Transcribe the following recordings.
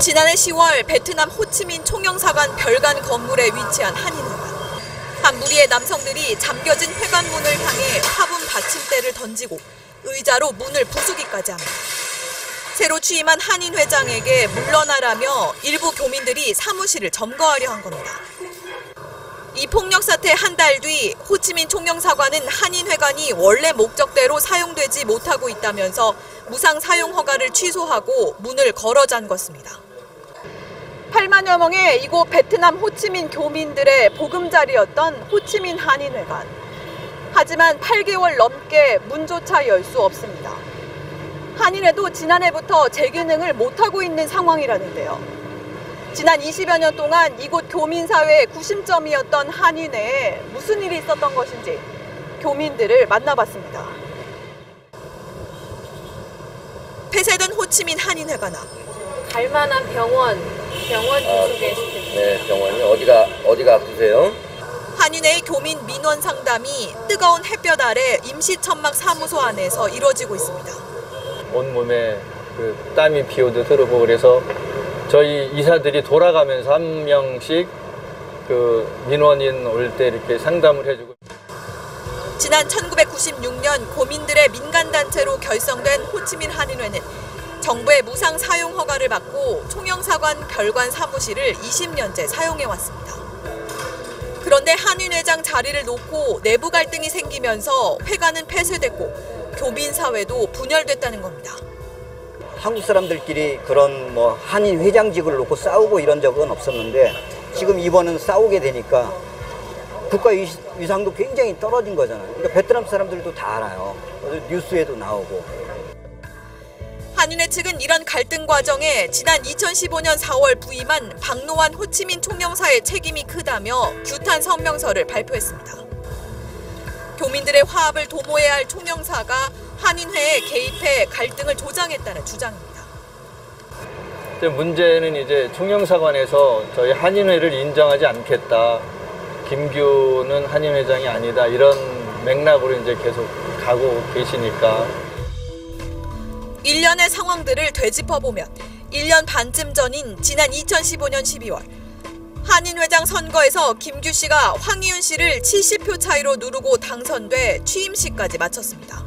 지난해 10월 베트남 호치민 총영사관 별관 건물에 위치한 한인회관. 한 무리의 남성들이 잠겨진 회관문을 향해 화분 받침대를 던지고 의자로 문을 부수기까지 합니다. 새로 취임한 한인 회장에게 물러나라며 일부 교민들이 사무실을 점거하려 한 겁니다. 이 폭력 사태 한 달 뒤 호치민 총영사관은 한인회관이 원래 목적대로 사용되지 못하고 있다면서 무상 사용 허가를 취소하고 문을 걸어 잠궜습니다. 8만여 명의 이곳 베트남 호치민 교민들의 보금자리였던 호치민 한인회관. 하지만 8개월 넘게 문조차 열 수 없습니다. 한인회도 지난해부터 재기능을 못하고 있는 상황이라는데요. 지난 20여 년 동안 이곳 교민사회의 구심점이었던 한인회에 무슨 일이 있었던 것인지 교민들을 만나봤습니다. 폐쇄된 호치민 한인회관 앞. 갈만한 병원 주소에 있습니다. 네, 병원이 어디가 아프세요? 한인회의 교민 민원 상담이 뜨거운 햇볕 아래 임시천막 사무소 안에서 이루어지고 있습니다. 온몸에 땀이 비오듯 흐르고 그래서 저희 이사들이 돌아가면서 한 명씩 민원인 올 때 이렇게 상담을 해주고. 지난 1996년 고민들의 민간단체로 결성된 호치민 한인회는 정부의 무상 사용 허가를 받고 총영사관 별관 사무실을 20년째 사용해왔습니다. 그런데 한인회장 자리를 놓고 내부 갈등이 생기면서 회관은 폐쇄됐고 교민사회도 분열됐다는 겁니다. 한국 사람들끼리 그런 한인 회장직을 놓고 싸우고 이런 적은 없었는데 지금 이번은 싸우게 되니까 국가 위상도 굉장히 떨어진 거잖아요. 그러니까 베트남 사람들도 다 알아요. 뉴스에도 나오고. 한인회 측은 이런 갈등 과정에 지난 2015년 4월 부임한 박노환 호치민 총영사의 책임이 크다며 규탄 성명서를 발표했습니다. 교민들의 화합을 도모해야 할 총영사가 한인회에 개입해 갈등을 조장했다는 주장입니다. 문제는 이제 총영사관에서 저희 한인회를 인정하지 않겠다. 김규는 한인회장이 아니다. 이런 맥락으로 이제 계속 가고 계시니까. 1년의 상황들을 되짚어보면 1년 반쯤 전인 지난 2015년 12월 한인회장 선거에서 김규 씨가 황희윤 씨를 70표 차이로 누르고 당선돼 취임식까지 마쳤습니다.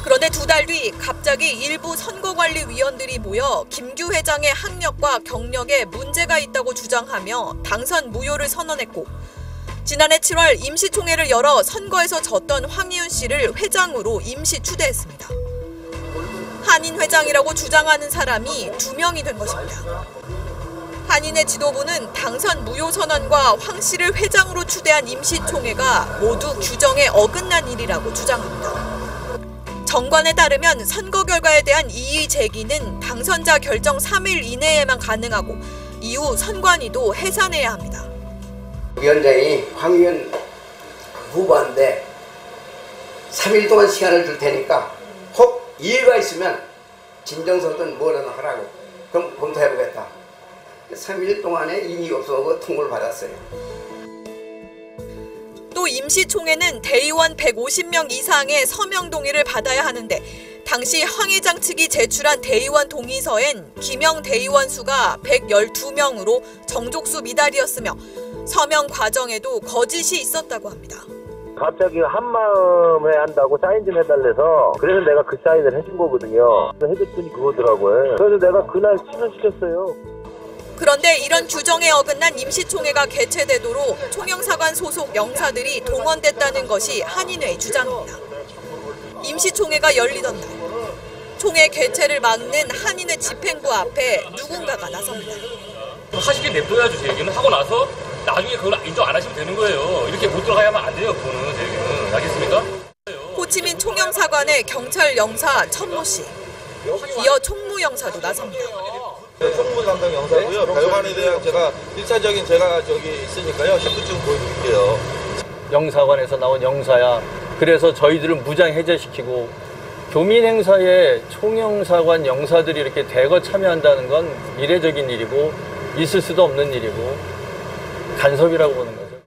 그런데 2달 뒤 갑자기 일부 선거관리위원들이 모여 김규 회장의 학력과 경력에 문제가 있다고 주장하며 당선 무효를 선언했고 지난해 7월 임시총회를 열어 선거에서 졌던 황희윤 씨를 회장으로 임시 추대했습니다. 한인 회장이라고 주장하는 사람이 2명이 된 것입니다. 한인회 지도부는 당선 무효 선언과 황 씨를 회장으로 추대한 임시총회가 모두 규정에 어긋난 일이라고 주장합니다. 정관에 따르면 선거 결과에 대한 이의 제기는 당선자 결정 3일 이내에만 가능하고 이후 선관위도 해산해야 합니다. 위원장이 황희윤 후보한테 3일 동안 시간을 줄 테니까 혹 이유가 있으면 진정서든 뭐라도 하라고 그럼 검토해보겠다. 3일 동안에 이의가 없어서 통보를 받았어요. 또 임시총회는 대의원 150명 이상의 서명 동의를 받아야 하는데 당시 황 회장 측이 제출한 대의원 동의서엔 기명 대의원 수가 112명으로 정족수 미달이었으며 서명 과정에도 거짓이 있었다고 합니다. 갑자기 한마음에 한다고 사인 좀 해달래서 그래서 내가 그 사인을 해준 거거든요. 해줬더니 그거더라고요. 그래서 내가 그날 취소시켰어요. 그런데 이런 규정에 어긋난 임시총회가 개최되도록 총영사관 소속 영사들이 동원됐다는 것이 한인회의 주장입니다. 임시총회가 열리던 날, 총회 개최를 막는 한인회 집행부 앞에 누군가가 나섭니다. 하시게 냅둬야죠. 제 얘기는 하고 나서 나중에 그걸 인정 안 하시면 되는 거예요. 이렇게 못 들어가야만 안 돼요. 그거는 제 얘기는. 알겠습니까? 호치민 총영사관의 경찰 영사 천모 씨, 이어 총무 영사도 나섭니다. 총무 담당 영사고요. 별관에 대한 제가 1차적인 제가 저기 있으니까요. 신분증 보여드릴게요. 영사관에서 나온 영사야. 그래서 저희들은 무장 해제시키고 교민 행사에 총영사관 영사들이 이렇게 대거 참여한다는 건 미래적인 일이고 있을 수도 없는 일이고 간섭이라고 보는 거죠.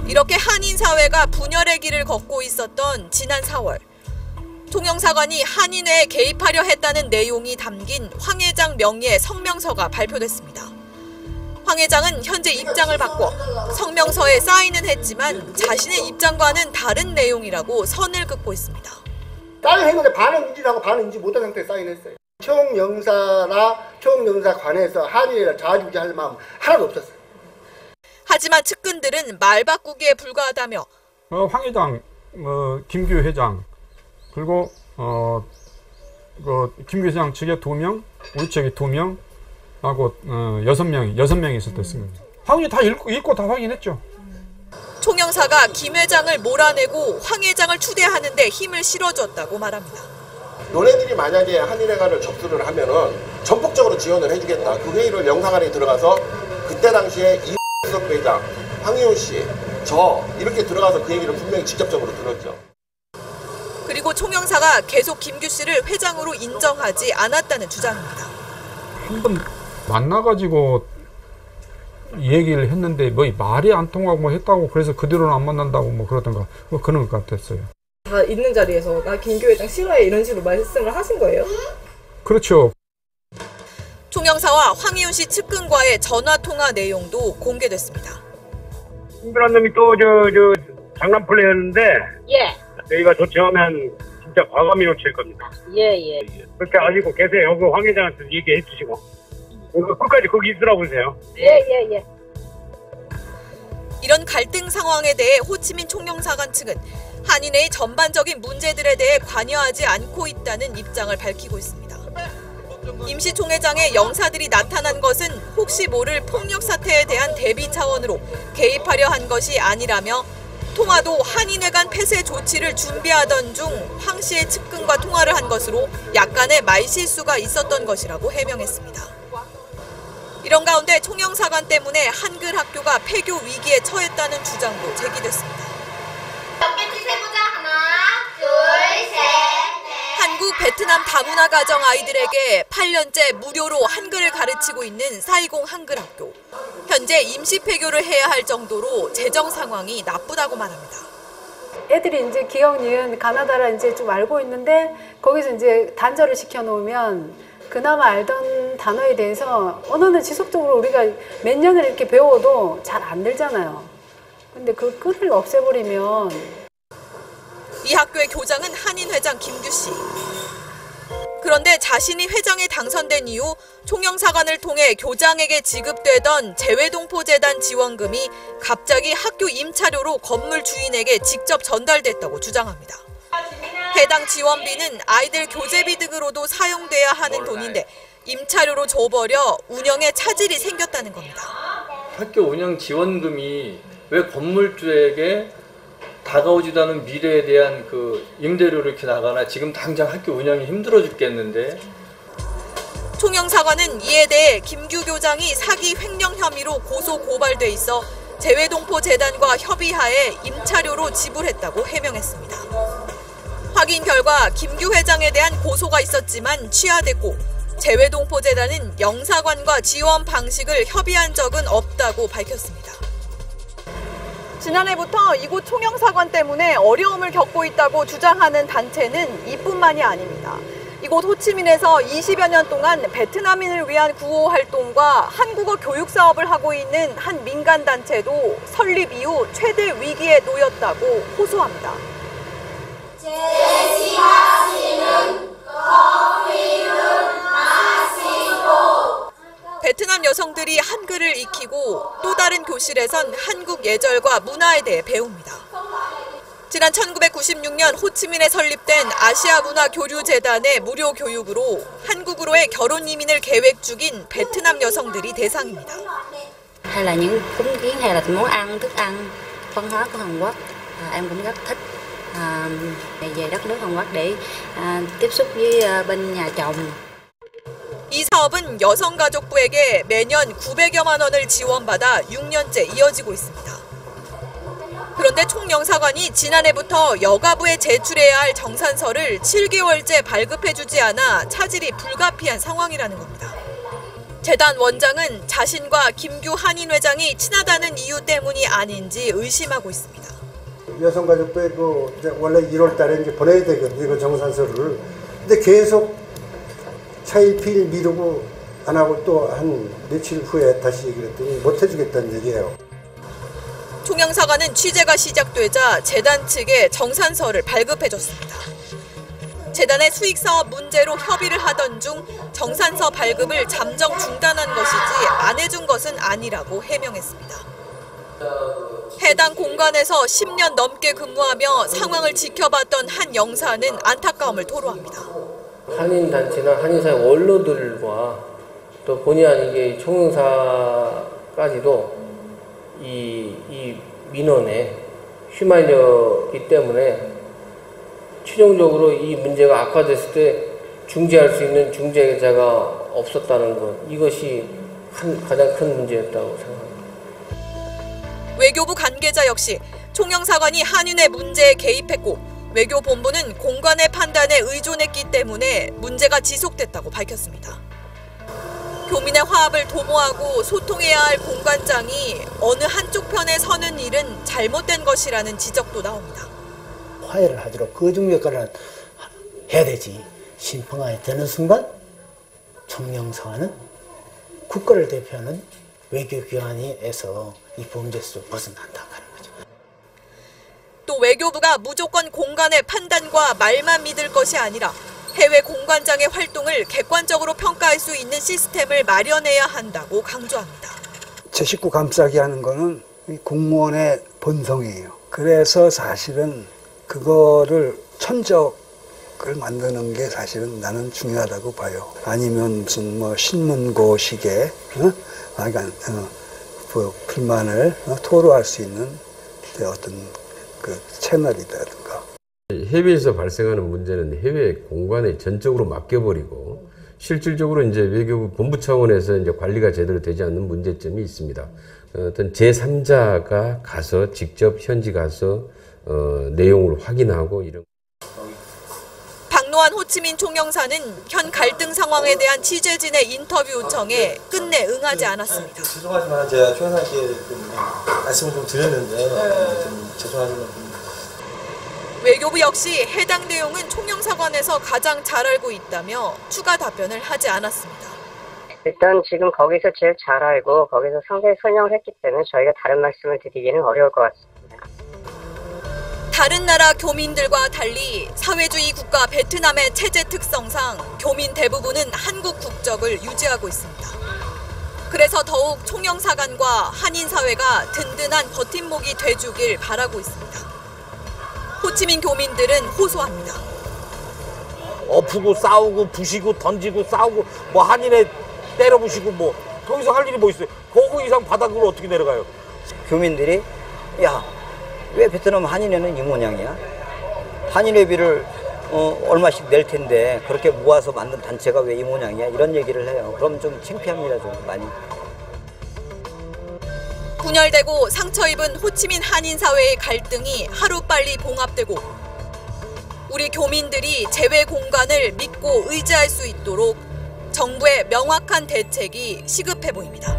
이렇게 한인 사회가 분열의 길을 걷고 있었던 지난 4월 총영사관이 한인회에 개입하려 했다는 내용이 담긴 황 회장 명의의 성명서가 발표됐습니다. 황 회장은 현재 입장을 바꿔 성명서에 사인은 했지만 자신의 입장과는 다른 내용이라고 선을 긋고 있습니다. 사인했는데 반은 인지하고 반은 인지 못한 상태에 사인했어요. 총영사나 총영사관에서 한인회를 자주지할 마음 하나도 없었어요. 하지만 측근들은 말 바꾸기에 불과하다며 황 회장, 김규 회장, 그리고 김규 회장 측에 2명, 우리 측에 2명, 하고 6명이 있을 때 했습니다. 황이 다 읽고 다 확인했죠. 총영사가 김 회장을 몰아내고 황 회장을 추대하는데 힘을 실어줬다고 말합니다. 너네들이 만약에 한인회관을 접수를 하면은 전폭적으로 지원을 해주겠다. 그 회의를 영사관에 들어가서 그때 당시에 이석 회장, 황희훈 씨, 저 이렇게 들어가서 그 얘기를 분명히 직접적으로 들었죠. 그리고 총영사가 계속 김규 씨를 회장으로 인정하지 않았다는 주장입니다. 한 번 만나가지고 얘기를 했는데 뭐 말이 안 통하고 뭐 했다고 그래서 그 뒤로는 안 만난다고 뭐 그러던가 뭐 그런 것 같았어요. 다 있는 자리에서 나 김규 회장 싫어해 이런 식으로 말씀을 하신 거예요? 그렇죠. 총영사와 황희훈 씨 측근과의 전화 통화 내용도 공개됐습니다. 힘들한 놈이 또 장난 플레이였는데 예. 저희가 조치하면 진짜 과감히 조치할 겁니다. 예. 그렇게 아시고 계세요. 그 황 회장한테 얘기해 주시고 끝까지 거기 있으라고 하세요. 예. 이런 갈등 상황에 대해 호치민 총영사관 측은 한인회의 전반적인 문제들에 대해 관여하지 않고 있다는 입장을 밝히고 있습니다. 임시 총회장의 영사들이 나타난 것은 혹시 모를 폭력 사태에 대한 대비 차원으로 개입하려 한 것이 아니라며 통화도 한인회관 폐쇄 조치를 준비하던 중 황 씨의 측근과 통화를 한 것으로 약간의 말실수가 있었던 것이라고 해명했습니다. 이런 가운데 총영사관 때문에 한글 학교가 폐교 위기에 처했다는 주장도 제기됐습니다. 몇 개씩 세보자. 하나, 둘, 셋, 넷. 한국 베트남 다문화 가정 아이들에게 8년째 무료로 한글을 가르치고 있는 사이공 한글학교. 현재 임시 폐교를 해야 할 정도로 재정 상황이 나쁘다고 말합니다. 애들이 이제 기억, 니은, 가나다라 이제 좀 알고 있는데 거기서 이제 단절을 시켜놓으면 그나마 알던 단어에 대해서 언어는 지속적으로 우리가 몇 년을 이렇게 배워도 잘 안 늘잖아요. 근데 그 끈을 없애버리면. 이 학교의 교장은 한인 회장 김규 씨. 그런데 자신이 회장에 당선된 이후 총영사관을 통해 교장에게 지급되던 재외동포재단 지원금이 갑자기 학교 임차료로 건물 주인에게 직접 전달됐다고 주장합니다. 해당 지원비는 아이들 교재비 등으로도 사용돼야 하는 돈인데 임차료로 줘버려 운영에 차질이 생겼다는 겁니다. 학교 운영 지원금이 왜 건물주에게 다가오지도 않은 미래에 대한 그 임대료를 이렇게 나가나 지금 당장 학교 운영이 힘들어 죽겠는데. 총영사관은 이에 대해 김규 교장이 사기 횡령 혐의로 고소 고발돼 있어 재외동포재단과 협의하에 임차료로 지불했다고 해명했습니다. 확인 결과 김규 회장에 대한 고소가 있었지만 취하됐고 재외동포재단은 영사관과 지원 방식을 협의한 적은 없다고 밝혔습니다. 지난해부터 이곳 총영사관 때문에 어려움을 겪고 있다고 주장하는 단체는 이뿐만이 아닙니다. 이곳 호치민에서 20여 년 동안 베트남인을 위한 구호 활동과 한국어 교육 사업을 하고 있는 한 민간 단체도 설립 이후 최대 위기에 놓였다고 호소합니다. 베트남 여성들이 한글을 익히고 또 다른 교실에선 한국 예절과 문화에 대해 배웁니다. 지난 1996년 호치민에 설립된 아시아문화교류재단의 무료 교육으로 한국으로의 결혼 이민을 계획 중인 베트남 여성들이 대상입니다. Hay là những cúng kiến hay là món ăn, thức ăn, văn hóa của Hàn Quốc, em cũng rất thích về đất nước Hàn Quốc để tiếp xúc với bên nhà chồng. 이 사업은 여성가족부에게 매년 900여만 원을 지원받아 6년째 이어지고 있습니다. 그런데 총영사관이 지난해부터 여가부에 제출해야 할 정산서를 7개월째 발급해주지 않아 차질이 불가피한 상황이라는 겁니다. 재단 원장은 자신과 김규 한인 회장이 친하다는 이유 때문이 아닌지 의심하고 있습니다. 여성가족부에 그 이제 원래 1월 달에 이제 보내야 되거든요. 그 정산서를. 근데 계속 차일피일 미루고 안 하고 또 한 며칠 후에 다시 얘기를 했더니 못 해주겠다는 얘기예요. 총영사관은 취재가 시작되자 재단 측에 정산서를 발급해줬습니다. 재단의 수익사업 문제로 협의를 하던 중 정산서 발급을 잠정 중단한 것이지 안 해준 것은 아니라고 해명했습니다. 해당 공간에서 10년 넘게 근무하며 상황을 지켜봤던 한 영사는 안타까움을 토로합니다. 한인단체나 한인사회 원로들과 또 본의 아니게 총영사까지도 이 민원에 휘말렸기 때문에 최종적으로 이 문제가 악화됐을 때 중재할 수 있는 중재자가 없었다는 것, 이것이 가장 큰 문제였다고 생각합니다. 외교부 관계자 역시 총영사관이 한인의 문제에 개입했고 외교본부는 공관의 판단에 의존했기 때문에 문제가 지속됐다고 밝혔습니다. 교민의 화합을 도모하고 소통해야 할 공관장이 어느 한쪽 편에 서는 일은 잘못된 것이라는 지적도 나옵니다. 화해를 하도록 거중 역할을 해야 되지. 심평하에 되는 순간 총영사관은 국가를 대표하는 외교기관에서 이 범죄에서 벗어난다 하는 거죠. 또 외교부가 무조건 공관의 판단과 말만 믿을 것이 아니라 해외 공관장의 활동을 객관적으로 평가할 수 있는 시스템을 마련해야 한다고 강조합니다. 제 식구 감싸기 하는 거는 공무원의 본성이에요. 그래서 사실은 그거를 천적을 만드는 게 사실은 나는 중요하다고 봐요. 아니면 무슨 뭐 신문고식의 불만을 토로할 수 있는 어떤 그 채널이라든가. 해외에서 발생하는 문제는 해외 공관에 전적으로 맡겨버리고 실질적으로 이제 외교부 본부 차원에서 이제 관리가 제대로 되지 않는 문제점이 있습니다. 어떤 제3자가 가서 직접 현지 가서 내용을 확인하고 이런. 박노한 호치민 총영사는 현 갈등 상황에 대한 취재진의 인터뷰 요청에 끝내 응하지 않았습니다. 죄송하지만 제가 총영사께 말씀을 좀 드렸는데 좀 죄송하지만. 외교부 역시 해당 내용은 총영사관에서 가장 잘 알고 있다며 추가 답변을 하지 않았습니다. 일단 지금 거기서 제일 잘 알고 거기서 상세히 설명을 했기 때문에 저희가 다른 말씀을 드리기는 어려울 것 같습니다. 다른 나라 교민들과 달리 사회주의 국가 베트남의 체제 특성상 교민 대부분은 한국 국적을 유지하고 있습니다. 그래서 더욱 총영사관과 한인사회가 든든한 버팀목이 돼주길 바라고 있습니다. 호치민 교민들은 호소합니다. 엎고 싸우고 부시고 던지고 싸우고 뭐 한인에 때려부시고 뭐 더 이상 할 일이 뭐 있어요. 거기 이상 바닥으로 어떻게 내려가요? 교민들이 야, 왜 베트남 한인회는 이 모양이야? 한인회비를 얼마씩 낼 텐데 그렇게 모아서 만든 단체가 왜 이 모양이야? 이런 얘기를 해요. 그럼 좀 창피합니다. 좀 많이. 분열되고 상처 입은 호치민 한인사회의 갈등이 하루빨리 봉합되고 우리 교민들이 재외 공간을 믿고 의지할 수 있도록 정부의 명확한 대책이 시급해 보입니다.